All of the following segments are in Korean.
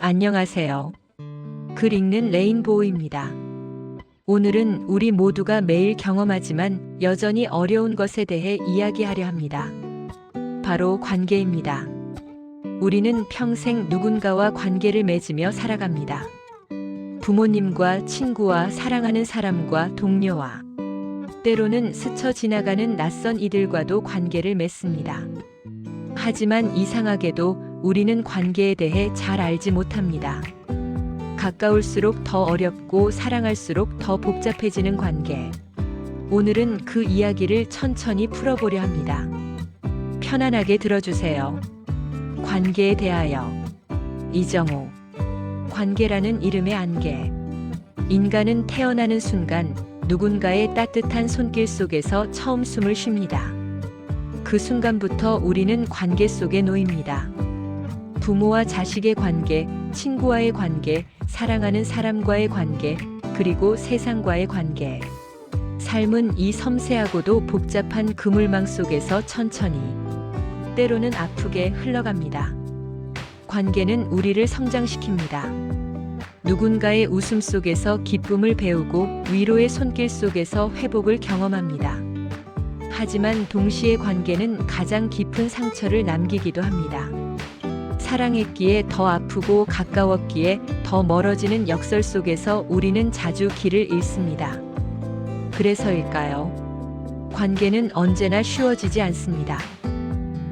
안녕하세요. 글 읽는 레인보우입니다. 오늘은 우리 모두가 매일 경험하지만 여전히 어려운 것에 대해 이야기하려 합니다. 바로 관계입니다. 우리는 평생 누군가와 관계를 맺으며 살아갑니다. 부모님과 친구와 사랑하는 사람과 동료와 때로는 스쳐 지나가는 낯선 이들과도 관계를 맺습니다. 하지만 이상하게도 우리는 관계에 대해 잘 알지 못합니다. 가까울수록 더 어렵고 사랑할수록 더 복잡해지는 관계. 오늘은 그 이야기를 천천히 풀어보려 합니다. 편안하게 들어주세요. 관계에 대하여. 이정호. 관계라는 이름의 안개. 인간은 태어나는 순간 누군가의 따뜻한 손길 속에서 처음 숨을 쉽니다. 그 순간부터 우리는 관계 속에 놓입니다. 부모와 자식의 관계, 친구와의 관계, 사랑하는 사람과의 관계, 그리고 세상과의 관계. 삶은 이 섬세하고도 복잡한 그물망 속에서 천천히, 때로는 아프게 흘러갑니다. 관계는 우리를 성장시킵니다. 누군가의 웃음 속에서 기쁨을 배우고 위로의 손길 속에서 회복을 경험합니다. 하지만 동시에 관계는 가장 깊은 상처를 남기기도 합니다. 사랑했기에 더 아프고 가까웠기에 더 멀어지는 역설 속에서 우리는 자주 길을 잃습니다. 그래서일까요? 관계는 언제나 쉬워지지 않습니다.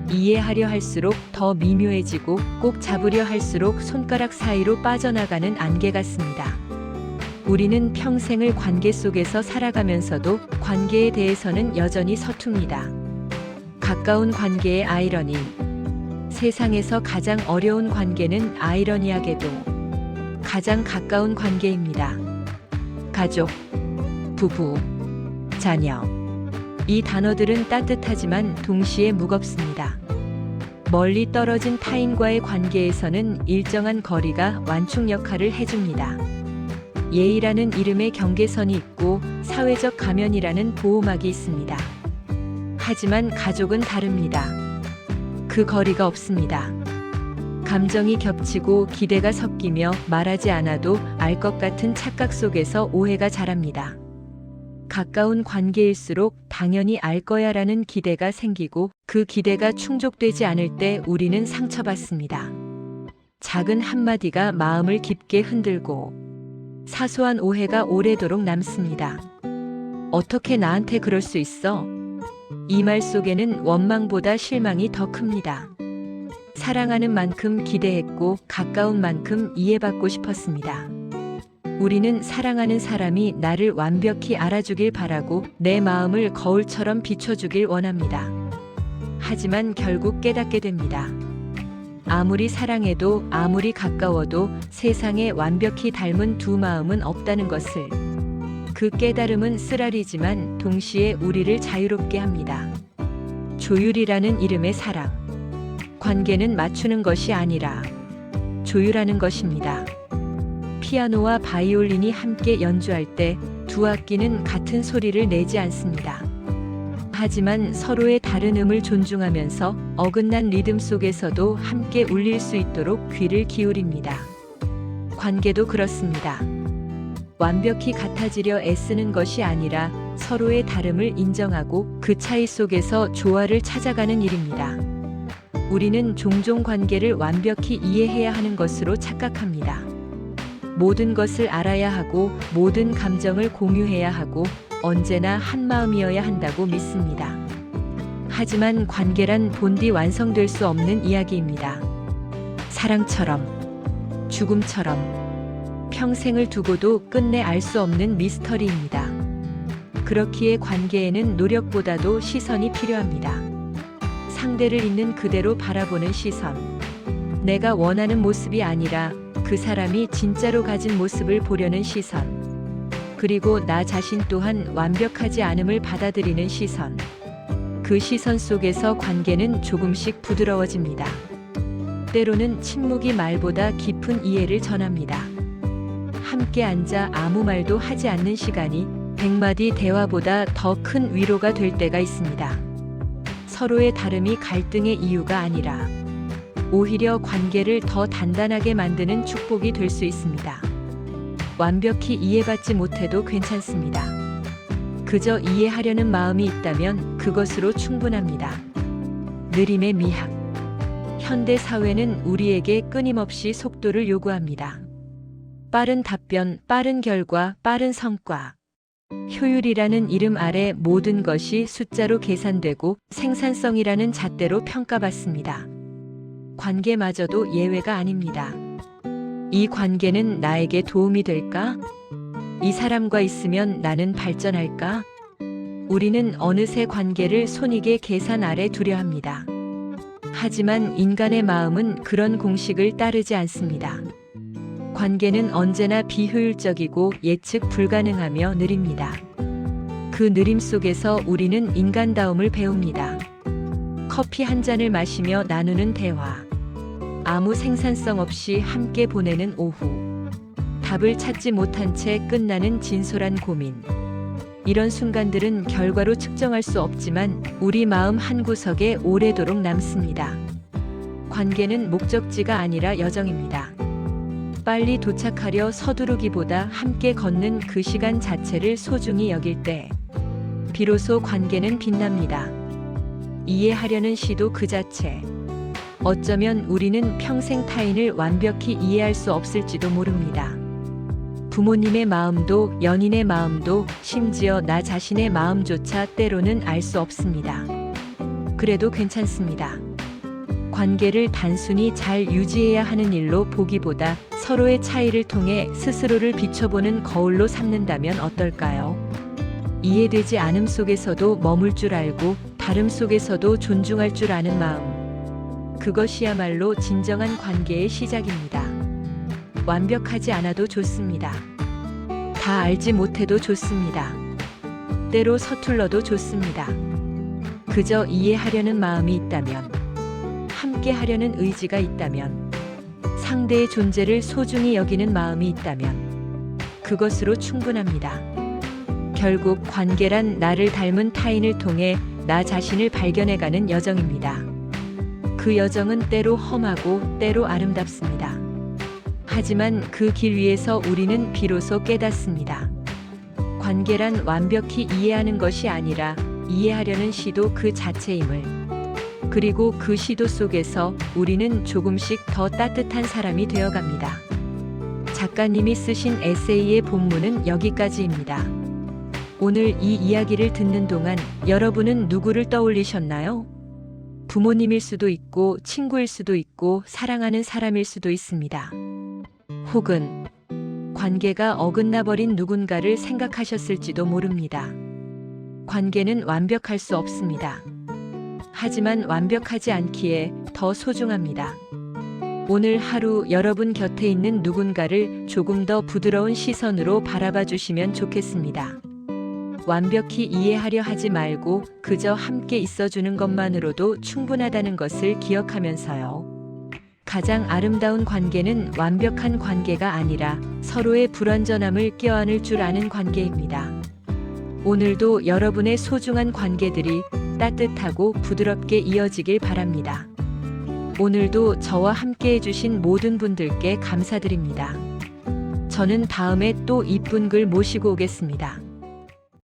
이해하려 할수록 더 미묘해지고 꼭 잡으려 할수록 손가락 사이로 빠져나가는 안개 같습니다. 우리는 평생을 관계 속에서 살아가면서도 관계에 대해서는 여전히 서툽니다. 가까운 관계의 아이러니. 세상에서 가장 어려운 관계는 아이러니하게도 가장 가까운 관계입니다. 가족, 부부, 자녀. 이 단어들은 따뜻하지만 동시에 무겁습니다. 멀리 떨어진 타인과의 관계에서는 일정한 거리가 완충 역할을 해줍니다. 예의라는 이름의 경계선이 있고 사회적 가면이라는 보호막이 있습니다. 하지만 가족은 다릅니다. 그 거리가 없습니다. 감정이 겹치고 기대가 섞이며 말하지 않아도 알 것 같은 착각 속에서 오해가 자랍니다. 가까운 관계일수록 당연히 알 거야라는 기대가 생기고 그 기대가 충족되지 않을 때 우리는 상처받습니다. 작은 한마디가 마음을 깊게 흔들고 사소한 오해가 오래도록 남습니다. 어떻게 나한테 그럴 수 있어? 이 말 속에는 원망보다 실망이 더 큽니다. 사랑하는 만큼 기대했고 가까운 만큼 이해받고 싶었습니다. 우리는 사랑하는 사람이 나를 완벽히 알아주길 바라고 내 마음을 거울처럼 비춰주길 원합니다. 하지만 결국 깨닫게 됩니다. 아무리 사랑해도 아무리 가까워도 세상에 완벽히 닮은 두 마음은 없다는 것을. 그 깨달음은 쓰라리지만 동시에 우리를 자유롭게 합니다. 조율이라는 이름의 사랑. 관계는 맞추는 것이 아니라 조율하는 것입니다. 피아노와 바이올린이 함께 연주할 때 두 악기는 같은 소리를 내지 않습니다. 하지만 서로의 다른 음을 존중하면서 어긋난 리듬 속에서도 함께 울릴 수 있도록 귀를 기울입니다. 관계도 그렇습니다. 완벽히 같아지려 애쓰는 것이 아니라 서로의 다름을 인정하고 그 차이 속에서 조화를 찾아가는 일입니다. 우리는 종종 관계를 완벽히 이해해야 하는 것으로 착각합니다. 모든 것을 알아야 하고 모든 감정을 공유해야 하고 언제나 한마음이어야 한다고 믿습니다. 하지만 관계란 본디 완성될 수 없는 이야기입니다. 사랑처럼, 죽음처럼, 평생을 두고도 끝내 알 수 없는 미스터리입니다. 그렇기에 관계에는 노력보다도 시선이 필요합니다. 상대를 있는 그대로 바라보는 시선. 내가 원하는 모습이 아니라 그 사람이 진짜로 가진 모습을 보려는 시선. 그리고 나 자신 또한 완벽하지 않음을 받아들이는 시선. 그 시선 속에서 관계는 조금씩 부드러워집니다. 때로는 침묵이 말보다 깊은 이해를 전합니다. 함께 앉아 아무 말도 하지 않는 시간이 100마디 대화보다 더 큰 위로가 될 때가 있습니다. 서로의 다름이 갈등의 이유가 아니라 오히려 관계를 더 단단하게 만드는 축복이 될 수 있습니다. 완벽히 이해받지 못해도 괜찮습니다. 그저 이해하려는 마음이 있다면 그것으로 충분합니다. 느림의 미학. 현대 사회는 우리에게 끊임없이 속도를 요구합니다. 빠른 답변, 빠른 결과, 빠른 성과. 효율이라는 이름 아래 모든 것이 숫자로 계산되고 생산성이라는 잣대로 평가받습니다. 관계마저도 예외가 아닙니다. 이 관계는 나에게 도움이 될까? 이 사람과 있으면 나는 발전할까? 우리는 어느새 관계를 손익의 계산 아래 두려 합니다. 하지만 인간의 마음은 그런 공식을 따르지 않습니다. 관계는 언제나 비효율적이고 예측 불가능하며 느립니다. 그 느림 속에서 우리는 인간다움을 배웁니다. 커피 한 잔을 마시며 나누는 대화. 아무 생산성 없이 함께 보내는 오후. 답을 찾지 못한 채 끝나는 진솔한 고민. 이런 순간들은 결과로 측정할 수 없지만 우리 마음 한구석에 오래도록 남습니다. 관계는 목적지가 아니라 여정입니다. 빨리 도착하려 서두르기보다 함께 걷는 그 시간 자체를 소중히 여길 때 비로소 관계는 빛납니다. 이해하려는 시도 그 자체. 어쩌면 우리는 평생 타인을 완벽히 이해할 수 없을지도 모릅니다. 부모님의 마음도 연인의 마음도 심지어 나 자신의 마음조차 때로는 알 수 없습니다. 그래도 괜찮습니다. 관계를 단순히 잘 유지해야 하는 일로 보기보다 서로의 차이를 통해 스스로를 비춰보는 거울로 삼는다면 어떨까요? 이해되지 않음 속에서도 머물 줄 알고 다름 속에서도 존중할 줄 아는 마음. 그것이야말로 진정한 관계의 시작입니다. 완벽하지 않아도 좋습니다. 다 알지 못해도 좋습니다. 때로 서툴러도 좋습니다. 그저 이해하려는 마음이 있다면, 함께 하려는 의지가 있다면, 상대의 존재를 소중히 여기는 마음이 있다면, 그것으로 충분합니다. 결국 관계란 나를 닮은 타인을 통해 나 자신을 발견해가는 여정입니다. 그 여정은 때로 험하고 때로 아름답습니다. 하지만 그 길 위에서 우리는 비로소 깨닫습니다. 관계란 완벽히 이해하는 것이 아니라 이해하려는 시도 그 자체임을. 그리고 그 시도 속에서 우리는 조금씩 더 따뜻한 사람이 되어갑니다. 작가님이 쓰신 에세이의 본문은 여기까지입니다. 오늘 이 이야기를 듣는 동안 여러분은 누구를 떠올리셨나요? 부모님일 수도 있고 친구일 수도 있고 사랑하는 사람일 수도 있습니다. 혹은 관계가 어긋나버린 누군가를 생각하셨을지도 모릅니다. 관계는 완벽할 수 없습니다. 하지만 완벽하지 않기에 더 소중합니다. 오늘 하루 여러분 곁에 있는 누군가를 조금 더 부드러운 시선으로 바라봐 주시면 좋겠습니다. 완벽히 이해하려 하지 말고 그저 함께 있어주는 것만으로도 충분하다는 것을 기억하면서요. 가장 아름다운 관계는 완벽한 관계가 아니라 서로의 불완전함을 껴안을 줄 아는 관계입니다. 오늘도 여러분의 소중한 관계들이 따뜻하고 부드럽게 이어지길 바랍니다. 오늘도 저와 함께 해주신 모든 분들께 감사드립니다. 저는 다음에 또 이쁜 글 모시고 오겠습니다.